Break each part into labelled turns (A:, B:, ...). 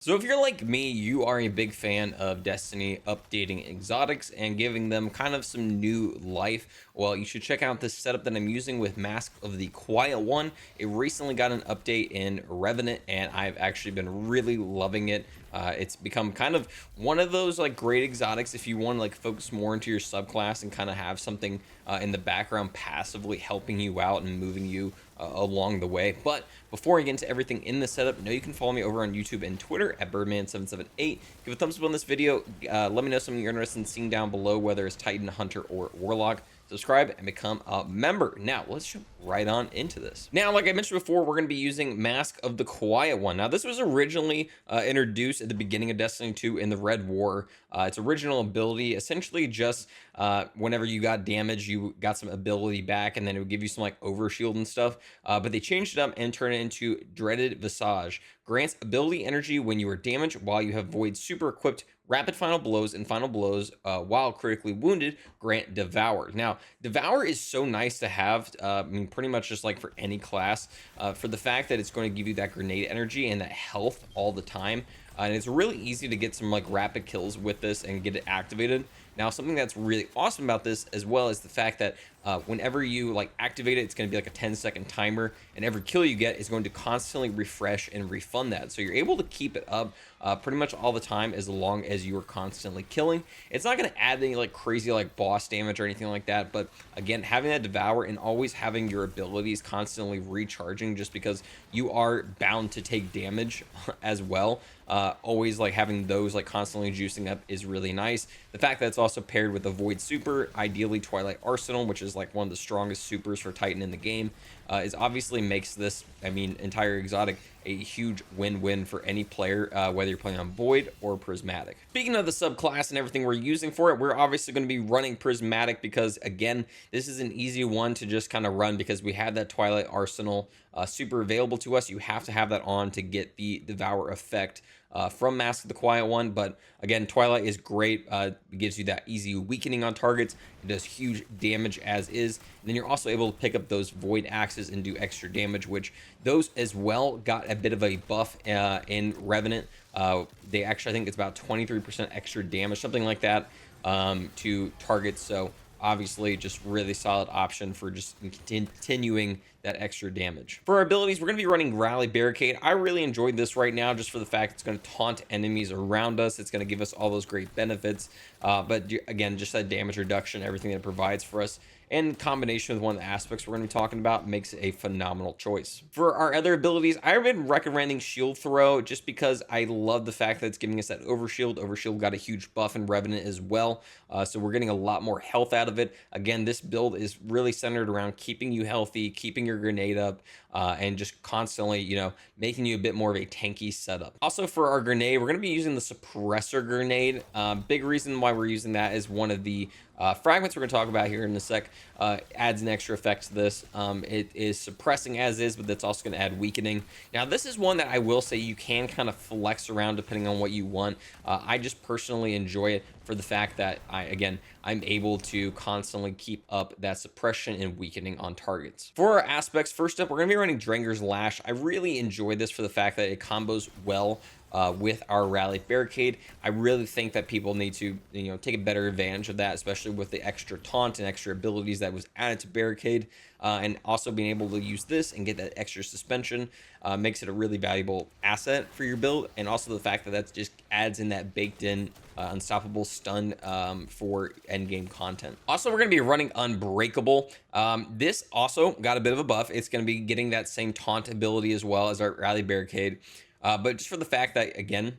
A: So if you're like me, you are a big fan of Destiny updating exotics and giving them kind of some new life. Well, you should check out this setup that I'm using with Mask of the Quiet One. It recently got an update in Revenant, and I've actually been really loving it. It's become kind of one of those like great exotics if you want to like focus more into your subclass and kind of have something in the background passively helping you out and moving you along the way. But before I get into everything in the setup, know you can follow me over on YouTube and Twitter at Birdman778. Give a thumbs up on this video. Let me know something you're interested in seeing down below, whether it's Titan, Hunter, or Warlock. Subscribe and become a member. Now, let's jump right on into this. Now, like I mentioned before, we're going to be using Mask of the Quiet One. Now, this was originally introduced at the beginning of Destiny 2 in the Red War. Its original ability, essentially just whenever you got damage, you got some ability back, and then it would give you some like overshield and stuff. But they changed it up and turned it into Dreaded Visage. Grants ability energy when you are damaged while you have Void super equipped. Rapid final blows and final blows while critically wounded grant Devour. Now, Devour is so nice to have, I mean, pretty much just like for any class, for the fact that it's going to give you that grenade energy and that health all the time. And it's really easy to get some like rapid kills with this and get it activated. Now, something that's really awesome about this as well is the fact that whenever you like activate it, it's going to be like a 10-second timer, and every kill you get is going to constantly refresh and refund that. So you're able to keep it up pretty much all the time as long as you are constantly killing. It's not going to add any like crazy like boss damage or anything like that, but again, having that Devour and always having your abilities constantly recharging just because you are bound to take damage as well. Always like having those like constantly juicing up is really nice. The fact that it's also paired with the Void Super, ideally Twilight Arsenal, which is like one of the strongest supers for Titan in the game, is obviously makes this, I mean, entire exotic a huge win-win for any player, whether you're playing on Void or Prismatic. Speaking of the subclass and everything we're using for it, we're obviously going to be running Prismatic because, again, this is an easy one to just kind of run because we have that Twilight Arsenal super available to us. You have to have that on to get the Devour effect from Mask of the Quiet One. But again, Twilight is great. It gives you that easy weakening on targets. It does huge damage as is. And then you're also able to pick up those Void Axes and do extra damage, which those as well got a bit of a buff in Revenant. They actually, I think it's about 23% extra damage, something like that, to targets. So obviously just really solid option for just continuing that extra damage. For our abilities, we're going to be running Rally Barricade. I really enjoyed this right now just for the fact it's going to taunt enemies around us. It's going to give us all those great benefits. But again, just that damage reduction, everything that it provides for us, in combination with one of the aspects we're going to be talking about, makes it a phenomenal choice. For our other abilities, I've been recommending Shield Throw just because I love the fact that it's giving us that Overshield. Overshield got a huge buff in Revenant as well, so we're getting a lot more health out of it. Again, this build is really centered around keeping you healthy, keeping your grenade up, and just constantly, you know, making you a bit more of a tanky setup. Also, for our grenade, we're going to be using the Suppressor Grenade. Big reason why we're using that is one of the fragments we're going to talk about here in a sec adds an extra effect to this. It is suppressing as is, but that's also going to add weakening. Now, this is one that I will say you can kind of flex around depending on what you want. I just personally enjoy it for the fact that I'm able to constantly keep up that suppression and weakening on targets. For our aspects, first up, we're going to be running Dranger's Lash. I really enjoy this for the fact that it combos well with our Rally Barricade. I really think that people need to, you know, take a better advantage of that, especially with the extra taunt and extra abilities that was added to Barricade, and also being able to use this and get that extra suspension makes it a really valuable asset for your build, and also the fact that that just adds in that baked in unstoppable stun for endgame content. Also, we're going to be running Unbreakable. This also got a bit of a buff. It's going to be getting that same taunt ability as well as our Rally Barricade. But just for the fact that, again,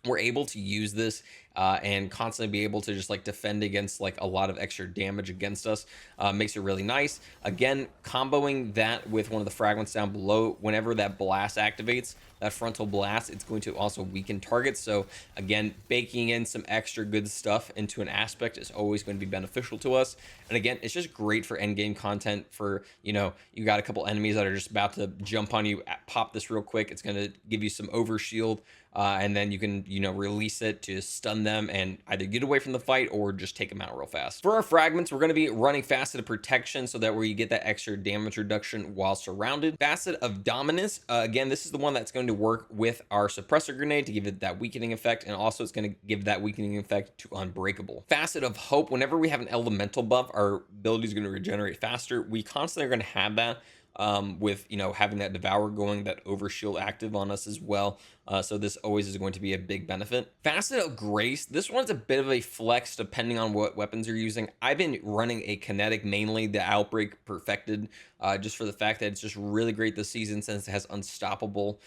A: we're able to use this and constantly be able to just like defend against like a lot of extra damage against us makes it really nice. Again, comboing that with one of the fragments down below, whenever that blast activates, that frontal blast, it's going to also weaken targets. So again, baking in some extra good stuff into an aspect is always going to be beneficial to us. And again, it's just great for end game content. For, you know, you got a couple enemies that are just about to jump on you, pop this real quick. It's going to give you some overshield and then you can, release it to stun them and either get away from the fight or just take them out real fast. For our fragments, we're going to be running Facet of Protection, so that where you get that extra damage reduction while surrounded. Facet of Dominance, again, this is the one that's going to work with our suppressor grenade to give it that weakening effect, and also it's going to give that weakening effect to Unbreakable. Facet of Hope, whenever we have an elemental buff, our ability is going to regenerate faster. We constantly are going to have that with having that Devour going, that Overshield active on us as well. So this always is going to be a big benefit. Facet of Grace, this one's a bit of a flex depending on what weapons you're using. I've been running a kinetic, mainly the Outbreak Perfected, just for the fact that it's just really great this season since it has unstoppable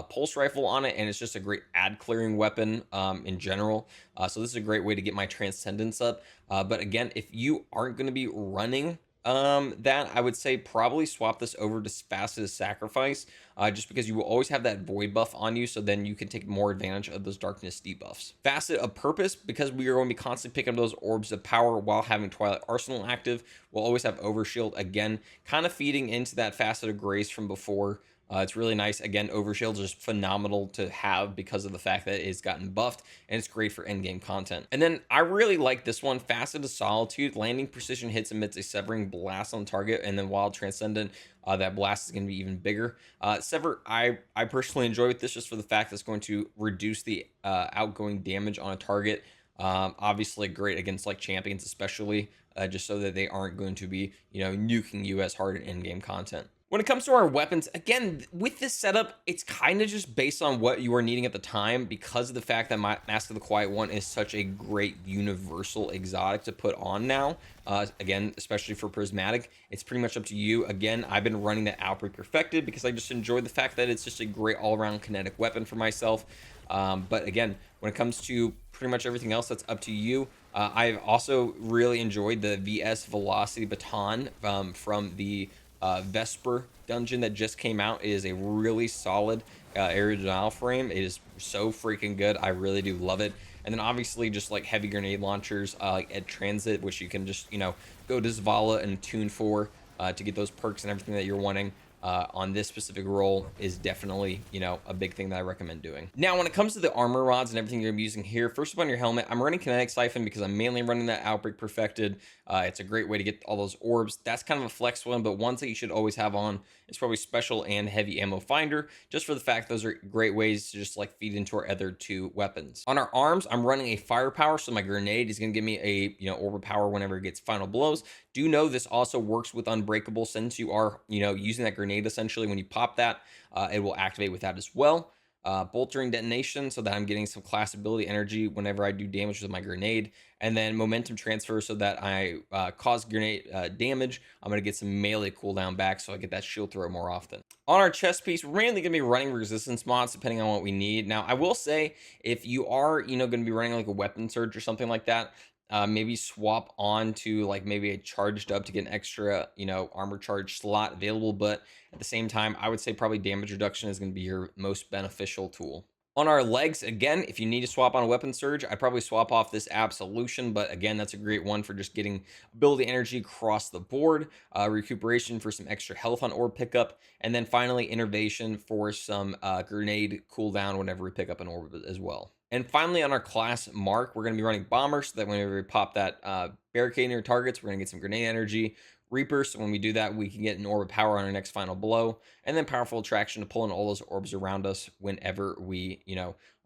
A: pulse rifle on it, and it's just a great ad clearing weapon in general. So this is a great way to get my Transcendence up. But again, if you aren't going to be running that, I would say probably swap this over to Facet of Sacrifice, just because you will always have that void buff on you, so then you can take more advantage of those darkness debuffs. Facet of Purpose, because we are going to be constantly picking up those orbs of power while having Twilight Arsenal active, we'll always have Overshield, again kind of feeding into that Facet of Grace from before. It's really nice. Again, Overshield is just phenomenal to have because of the fact that it's gotten buffed, and it's great for endgame content. And then I really like this one, Facet of Solitude. Landing precision hits amidst a severing blast on target, and then while Transcendent, that blast is going to be even bigger. Sever, I personally enjoy with this just for the fact that it's going to reduce the outgoing damage on a target. Obviously great against like champions, especially just so that they aren't going to be, nuking you as hard in in-game content. When it comes to our weapons, again, with this setup, it's kind of just based on what you are needing at the time, because of the fact that Mask of the Quiet One is such a great universal exotic to put on now. Again, especially for Prismatic, it's pretty much up to you. Again, I've been running the Outbreak Perfected because I just enjoy the fact that it's just a great all-around kinetic weapon for myself. But again, when it comes to pretty much everything else, that's up to you. I've also really enjoyed the VS Velocity Baton from the Vesper dungeon that just came out. It is a really solid area denial frame. It is so freaking good. I really do love it. And then obviously just like heavy grenade launchers like at Transit, which you can just go to Zavala and tune for to get those perks and everything that you're wanting. On this specific role is definitely, a big thing that I recommend doing. Now, when it comes to the armor rods and everything you're gonna be using here, first up on your helmet, I'm running Kinetic Siphon because I'm mainly running that Outbreak Perfected. It's a great way to get all those orbs. That's kind of a flex one, but ones that you should always have on is probably Special and Heavy Ammo Finder, just for the fact those are great ways to just like feed into our other two weapons. On our arms, I'm running a Firepower, so my grenade is gonna give me a orb of power whenever it gets final blows. Do know this also works with Unbreakable, since you are using that grenade essentially. When you pop that, it will activate with that as well. Boltering Detonation, so that I'm getting some class ability energy whenever I do damage with my grenade, and then Momentum Transfer, so that I cause grenade damage, I'm going to get some melee cooldown back, so I get that shield throw more often. On our chest piece, we're mainly going to be running resistance mods depending on what we need. Now, I will say, if you are going to be running like a weapon surge or something like that, maybe swap on to like maybe a charged up to get an extra armor charge slot available. But at the same time, I would say probably damage reduction is going to be your most beneficial tool. On our legs, again, if you need to swap on a weapon surge, I'd probably swap off this Absolution, but again, that's a great one for just getting ability energy across the board, recuperation for some extra health on orb pickup, and then finally Innervation for some grenade cooldown whenever we pick up an orb as well. And finally, on our class Mark, we're going to be running Bomber, so that whenever we pop that barricade near targets, we're going to get some grenade energy. Reaper, so when we do that, we can get an orb of power on our next final blow, and then Powerful Attraction to pull in all those orbs around us whenever we,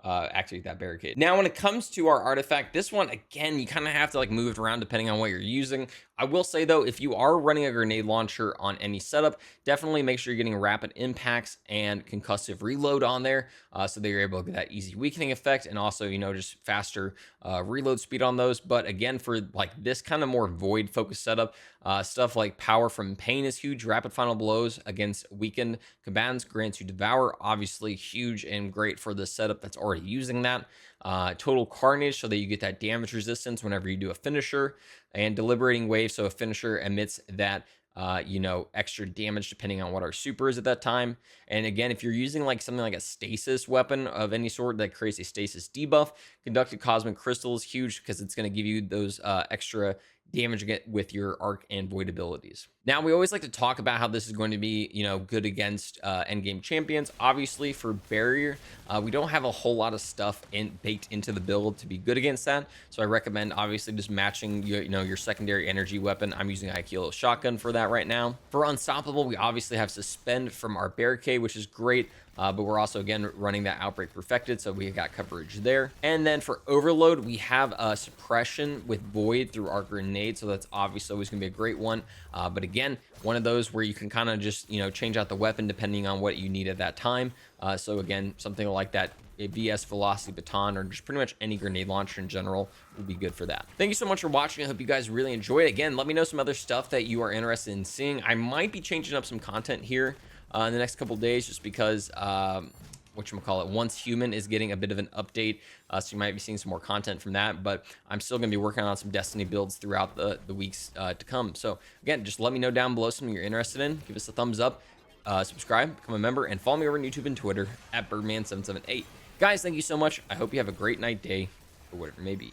A: activate that barricade. Now, when it comes to our artifact, this one, again, you kind of have to like move it around depending on what you're using. I will say though, if you are running a grenade launcher on any setup, definitely make sure you're getting rapid impacts and concussive reload on there, so that you're able to get that easy weakening effect, and also, just faster reload speed on those. But again, for like this kind of more void focused setup, stuff like Power from Pain is huge. Rapid final blows against weakened combatants grants you Devour, obviously huge and great for the setup that's already using that. Total Carnage, so that you get that damage resistance whenever you do a finisher, and Deliberating Wave, so a finisher emits that extra damage depending on what our super is at that time. And again, if you're using like something like a stasis weapon of any sort that creates a stasis debuff, Conducted Cosmic Crystal is huge because it's going to give you those extra damage it with your arc and void abilities. Now, we always like to talk about how this is going to be, good against endgame champions. Obviously, for barrier, we don't have a whole lot of stuff baked into the build to be good against that. So I recommend obviously just matching your secondary energy weapon. I'm using Aikilo shotgun for that right now. For unstoppable, we obviously have suspend from our barricade, which is great. But we're also, again, running that outbreak perfected, so we got coverage there. And then for overload, we have a suppression with void through our grenade, so that's obviously always gonna be a great one. But again, one of those where you can kind of just change out the weapon depending on what you need at that time. So again, something like that, a VS velocity baton, or just pretty much any grenade launcher in general will be good for that. Thank you so much for watching. I hope you guys really enjoyed. Again, let me know some other stuff that you are interested in seeing. I might be changing up some content here in the next couple days, just because whatchamacallit, Once Human is getting a bit of an update, so you might be seeing some more content from that. But I'm still going to be working on some Destiny builds throughout the weeks to come. So again, just let me know down below something you're interested in. Give us a thumbs up, subscribe, become a member, and follow me over on YouTube and Twitter at Birdman778. Guys, thank you so much. I hope you have a great night, day, or whatever it may be.